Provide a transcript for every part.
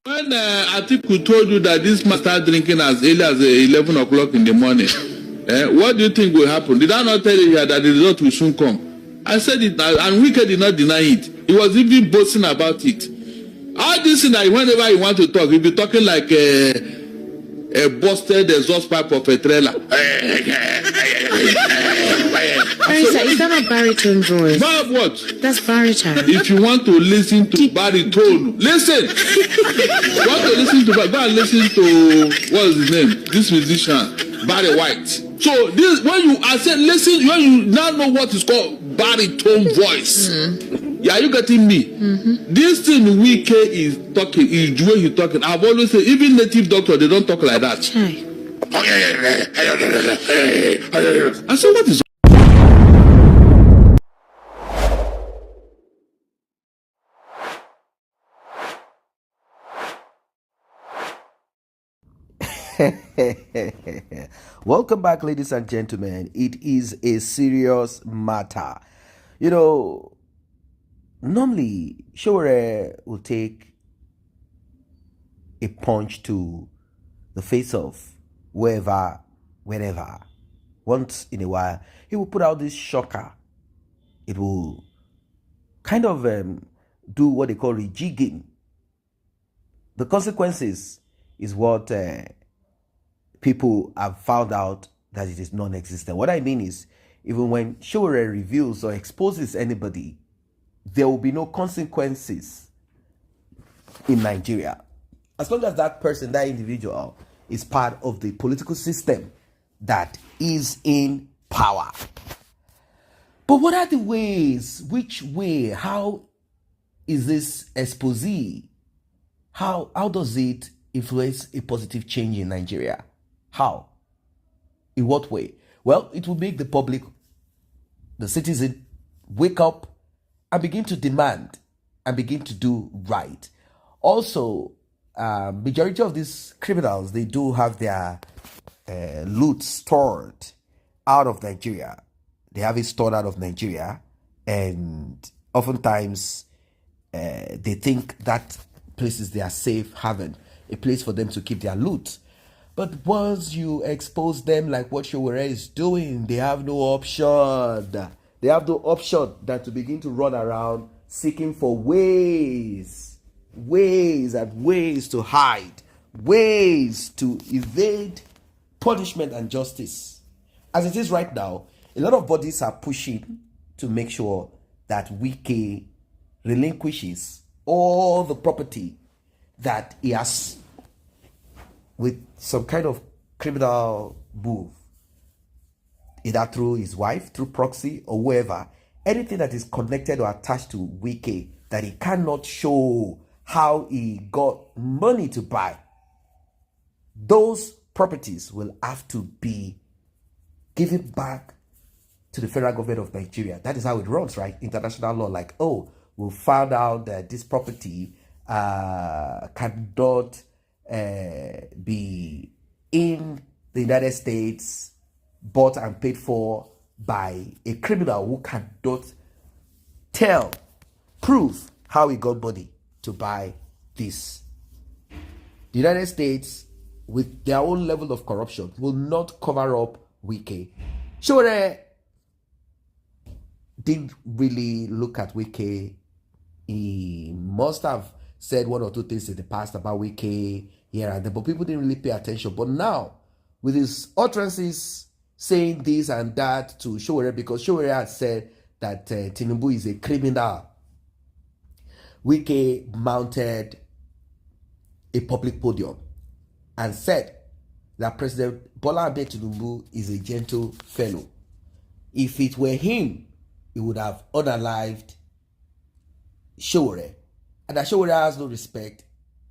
When Atiku told you that this man started drinking as early as 11 o'clock in the morning, what do you think will happen? Did I not tell you here that the result will soon come? I said it, and Wike did not deny it. He was even boasting about it. All this thing that whenever you want to talk, you'll be talking like a busted exhaust pipe of a trailer. Is that a baritone voice? But what? That's baritone. If you want to listen to baritone, listen. You want to listen to go and listen to what is his name? This musician, Barry White. So this when you I said listen when you now know what is called baritone voice. Yeah, you getting me? This thing Wike is talking is the way he's talking. I've always said even native doctors they don't talk like that. Hey. I said what is Welcome back, ladies and gentlemen. It is a serious matter. You know, normally Sowore will take a punch to the face of wherever, whenever. Once in a while, he will put out this shocker. It will kind of do what they call rejigging. The consequences is what people have found out that it is non-existent. What I mean is, even when Sowore reveals or exposes anybody, there will be no consequences in Nigeria. As long as that person, that individual, is part of the political system that is in power. But what are the ways? Which way? How is this expose? How does it influence a positive change in Nigeria? How? In what way? Well, it will make the public, the citizen, wake up and begin to demand and begin to do right. Also, majority of these criminals, they do have their loot stored out of Nigeria. They have it stored out of Nigeria, and oftentimes they think that place is their safe haven, a place for them to keep their loot. But once you expose them like what Sowore is doing, they have no option. They have no option than to begin to run around seeking for ways to hide, ways to evade punishment and justice. As it is right now, a lot of bodies are pushing to make sure that Wike relinquishes all the property that he has with some kind of criminal move, either through his wife, through proxy, or whoever. Anything that is connected or attached to Wike that he cannot show how he got money to buy, those properties will have to be given back to the federal government of Nigeria. That is how it runs, right? International law, like, oh, we found out that this property cannot be in the United States, bought and paid for by a criminal who cannot prove how he got money to buy this. The United States, with their own level of corruption, will not cover up Wike. Sowore didn't really look at Wike. He must have said one or two things in the past about Wike here and there, but people didn't really pay attention. But now, with his utterances saying this and that to Sowore, because Sowore had said that Tinubu is a criminal, Wike mounted a public podium and said that President Bola Ahmed Tinubu is a gentle fellow. If it were him, he would have unalived Sowore. And that Sowore has no respect.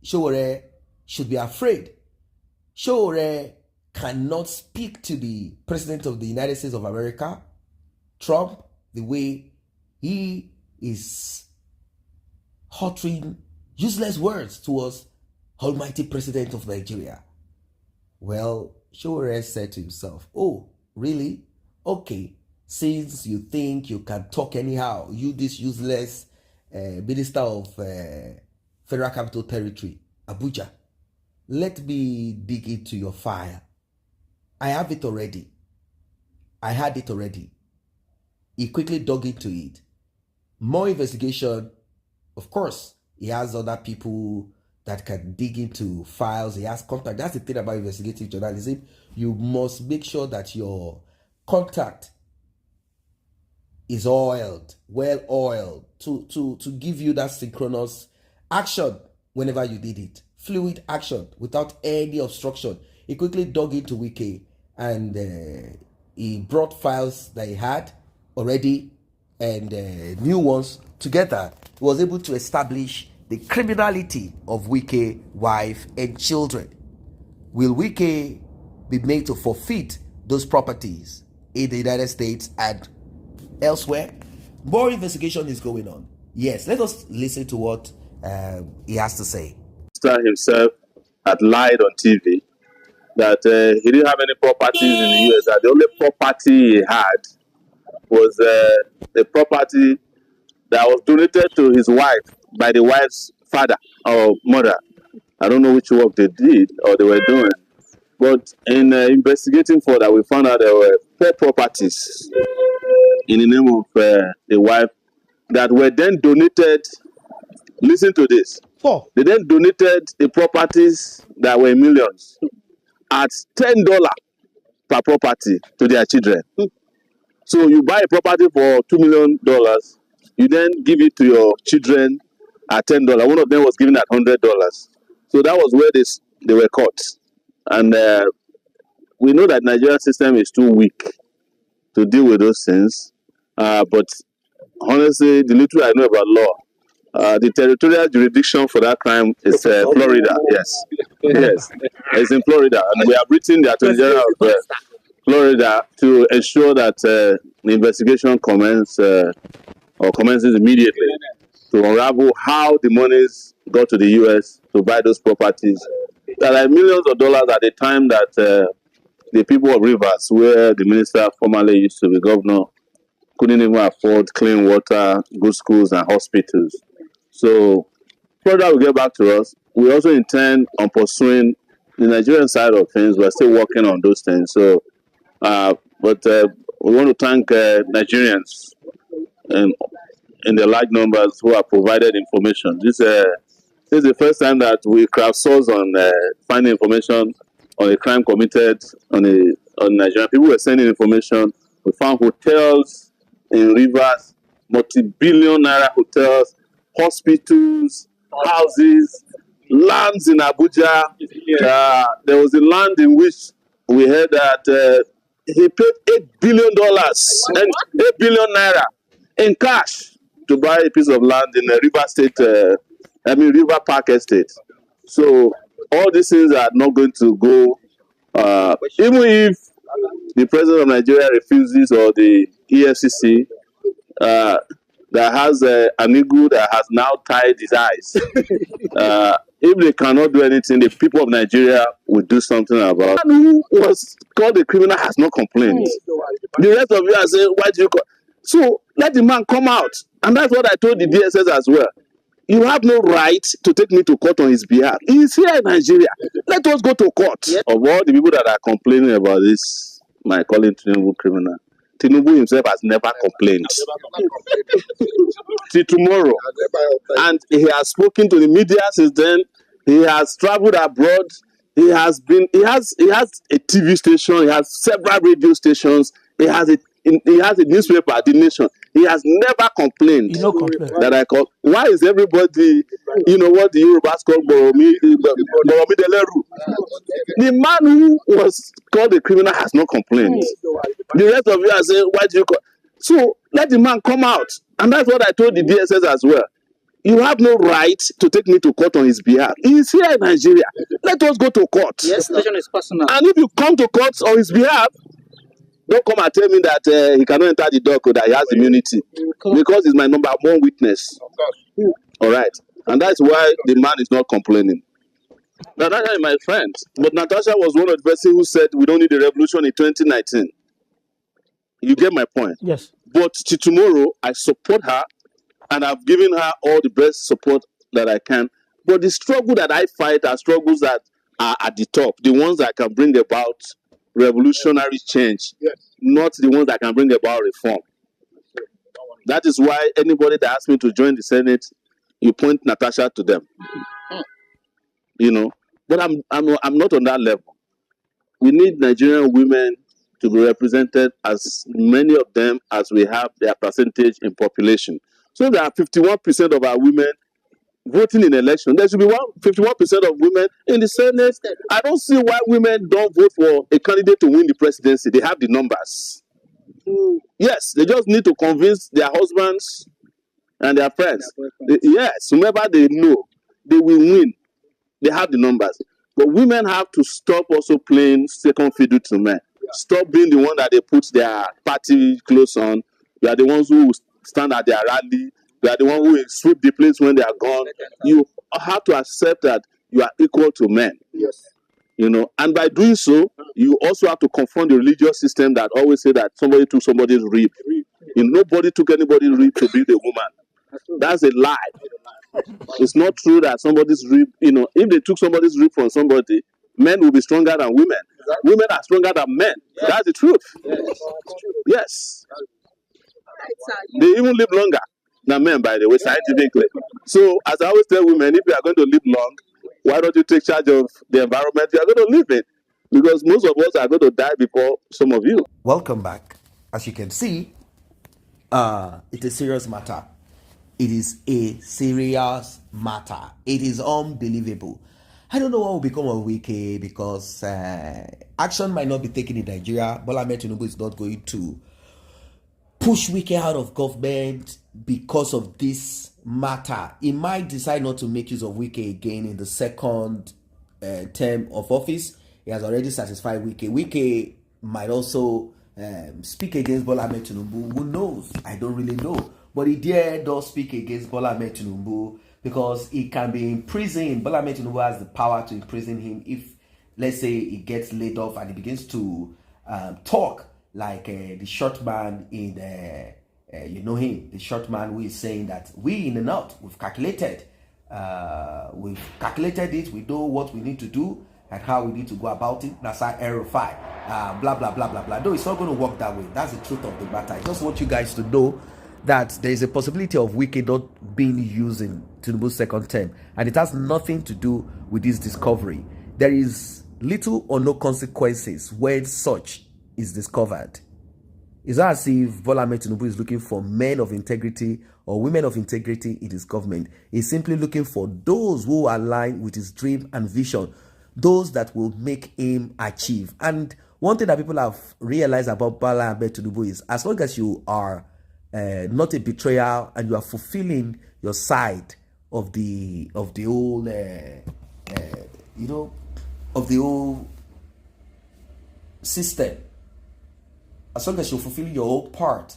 Sowore should be afraid. Sowore cannot speak to the President of the United States of America, Trump, the way he is uttering useless words towards Almighty President of Nigeria. Well, Sowore said to himself, oh, really? Okay, since you think you can talk anyhow, you this useless Minister of Federal Capital Territory, Abuja, let me dig into your file. I have it already. I had it already. He quickly dug into it. More investigation. Of course, he has other people that can dig into files. He has contact. That's the thing about investigative journalism. You must make sure that your contact is oiled, well oiled, to give you that synchronous action whenever you did it. Fluid action without any obstruction. He quickly dug into Wike and he brought files that he had already and new ones together. He was able to establish the criminality of Wike, wife, and children. Will Wike be made to forfeit those properties in the United States and elsewhere? More investigation is going on. Yes, let us listen to what he has to say. Himself had lied on TV that he didn't have any properties in the US, that the only property he had was the property that was donated to his wife by the wife's father or mother. I don't know which work they did or they were doing. But in investigating further, we found out there were 4 properties in the name of the wife that were then donated. Listen to this. 4. They then donated the properties that were millions at $10 per property to their children. So you buy a property for $2 million, you then give it to your children at $10. One of them was given at $100. So that was where they were caught. And we know that Nigerian system is too weak to deal with those things. But honestly, the little I know about law, the territorial jurisdiction for that crime is Florida. Yes, yes, it's in Florida, and we have written the Attorney General of Florida to ensure that the investigation commences immediately to unravel how the monies got to the U.S. to buy those properties. There are millions of dollars at the time that the people of Rivers, where the minister formerly used to be governor, couldn't even afford clean water, good schools, and hospitals. So, Florida will get back to us. We also intend on pursuing the Nigerian side of things. We're still working on those things. So, but we want to thank Nigerians in the large numbers who have provided information. This is the first time that we crowdsource on finding information on a crime committed on Nigeria. People were sending information. We found hotels in Rivers, multi-billion naira hotels, hospitals, houses, lands in Abuja. There was a land in which we heard that he paid $8 billion and 8 billion naira in cash to buy a piece of land in the River Park Estate. So all these things are not going to go, even if the president of Nigeria refuses, or the EFCC that has an eagle that has now tied his eyes. If they cannot do anything, the people of Nigeria will do something about it. Who was called a criminal has not complained. The rest of you are saying, why do you call? So let the man come out. And that's what I told the DSS as well. You have no right to take me to court on his behalf. He's here in Nigeria. Let us go to court. Yes. Of all the people that are complaining about this, my calling Tinubu criminal, Tinubu himself has never complained. Till tomorrow. And he has spoken to the media since then. He has traveled abroad. He has a TV station. He has several radio stations. He has a newspaper, The Nation. He has never complained that I call. Why is everybody, what the Yorubas call Boromi Deleru? The man who was called a criminal has not complained. The rest of you are saying, why do you call? So let the man come out. And that's what I told the DSS as well. You have no right to take me to court on his behalf. He is here in Nigeria. Let us go to court. Yes, the situation is personal. And if you come to court on his behalf, don't come and tell me that he cannot enter the door, that he has immunity. Because he's my number one witness. All right. And that's why the man is not complaining. Natasha is my friend. But Natasha was one of the persons who said we don't need a revolution in 2019. You get my point? Yes. But to tomorrow, I support her, and I've given her all the best support that I can. But the struggle that I fight are struggles that are at the top, the ones that can bring about revolutionary change, not the ones that can bring about reform. That is why anybody that asks me to join the Senate, you point Natasha to them. You know, but I'm not on that level. We need Nigerian women to be represented, as many of them as we have their percentage in population. So there are 51% of our women voting in election. There should be 51% of women in the Senate. I don't see why women don't vote for a candidate to win the presidency. They have the numbers. Yes, they just need to convince their husbands and their friends. Yes, whomever they know, they will win. They have the numbers. But women have to stop also playing second fiddle to men. Stop being the one that they put their party clothes on. You are the ones who stand at their rally. You are the one who will sweep the place when they are gone. You have to accept that you are equal to men. Yes. You know, and by doing so, you also have to confront the religious system that always say that somebody took somebody's rib. You know, nobody took anybody's rib to be the woman. That's a lie. It's not true that somebody's rib, you know, if they took somebody's rib from somebody, men will be stronger than women. Women are stronger than men. That's the truth. Yes. They even live longer than men, by the way, scientifically. So, as I always tell women, if you are going to live long, why don't you take charge of the environment you are going to live in? Because most of us are going to die before some of you. Welcome back. As you can see, it's a serious matter. It is a serious matter. It is unbelievable. I don't know what will become of Wike because action might not be taken in Nigeria. Bola Tinubu is not going to push Wike out of government because of this matter. He might decide not to make use of Wike again in the second term of office. He has already satisfied Wike. Wike might also speak against Bola Tinubu. Who knows? I don't really know. But he does speak against Bola Tinubu because he can be imprisoned. Bola Tinubu has the power to imprison him if, let's say, he gets laid off and he begins to talk like the short man in, you know him, the short man who is saying that we in the North, we've calculated it, we know what we need to do and how we need to go about it. That's our error 5. Blah, blah, blah, blah, blah. No, it's not going to work that way. That's the truth of the matter. I just want you guys to know that there is a possibility of Wike not being used in Tinubu's second term, and it has nothing to do with this discovery. There is little or no consequences when such is discovered. It's not as if Bola Tinubu is looking for men of integrity or women of integrity in his government. He's simply looking for those who align with his dream and vision, those that will make him achieve. And one thing that people have realized about Bola Tinubu is, as long as you are not a betrayal and you are fulfilling your side of the whole you know, of the whole system, as long as you fulfill your whole part,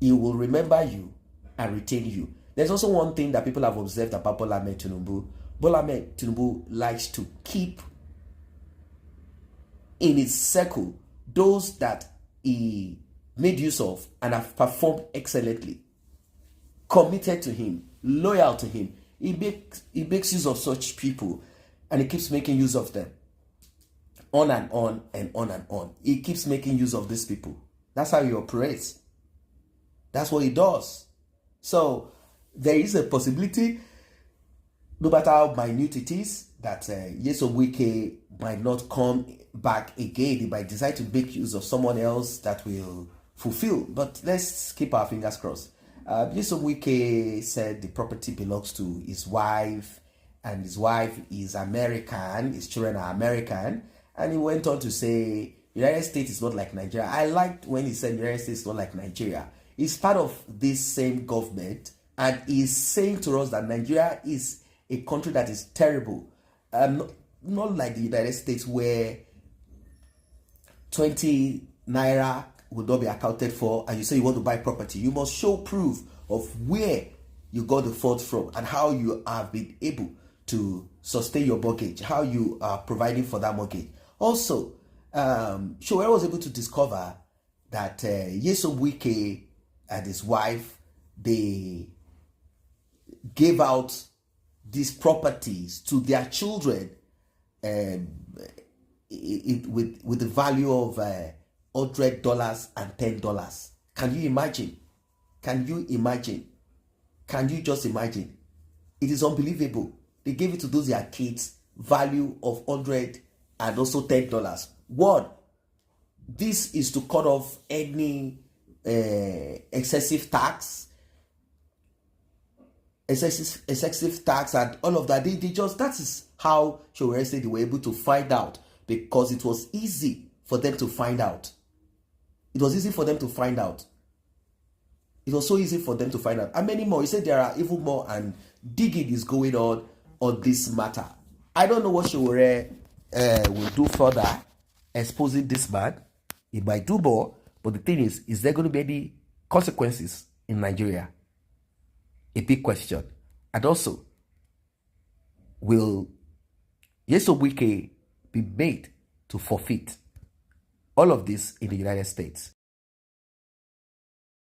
he will remember you and retain you. There's also one thing that people have observed about Bola Tinubu. Bola Tinubu likes to keep in his circle those that he made use of and have performed excellently, committed to him, loyal to him. He makes use of such people and he keeps making use of them. On and on and on and on. He keeps making use of these people. That's how he operates. That's what he does. So there is a possibility, no matter how minute it is, that Nyesom Wike might not come back again. He might decide to make use of someone else that will fulfill. But let's keep our fingers crossed. Nyesom Wike said the property belongs to his wife, and his wife is American, his children are American, and he went on to say United States is not like Nigeria. I liked when he said United States is not like Nigeria. He's part of this same government, and he's saying to us that Nigeria is a country that is terrible. Not like the United States where 20 naira will not be accounted for, and you say you want to buy property. You must show proof of where you got the funds from and how you have been able to sustain your mortgage, how you are providing for that mortgage. Also, Sowore was able to discover that Nyesom Wike and his wife, they gave out these properties to their children with the value of $100 and $10. Can you imagine? Can you imagine? Can you just imagine? It is unbelievable. They gave it to those their kids, value of $100 and also $10. One, this is to cut off any excessive tax and all of that. They just, that is how Sowore said they were able to find out, because it was easy for them to find out. It was easy for them to find out. It was so easy for them to find out. And many more. He said there are even more, and digging is going on this matter. I don't know what Sowore will do further exposing this man. He might do more, but the thing is there going to be any consequences in Nigeria? A big question. And also, will Wike be made to forfeit all of this in the United States?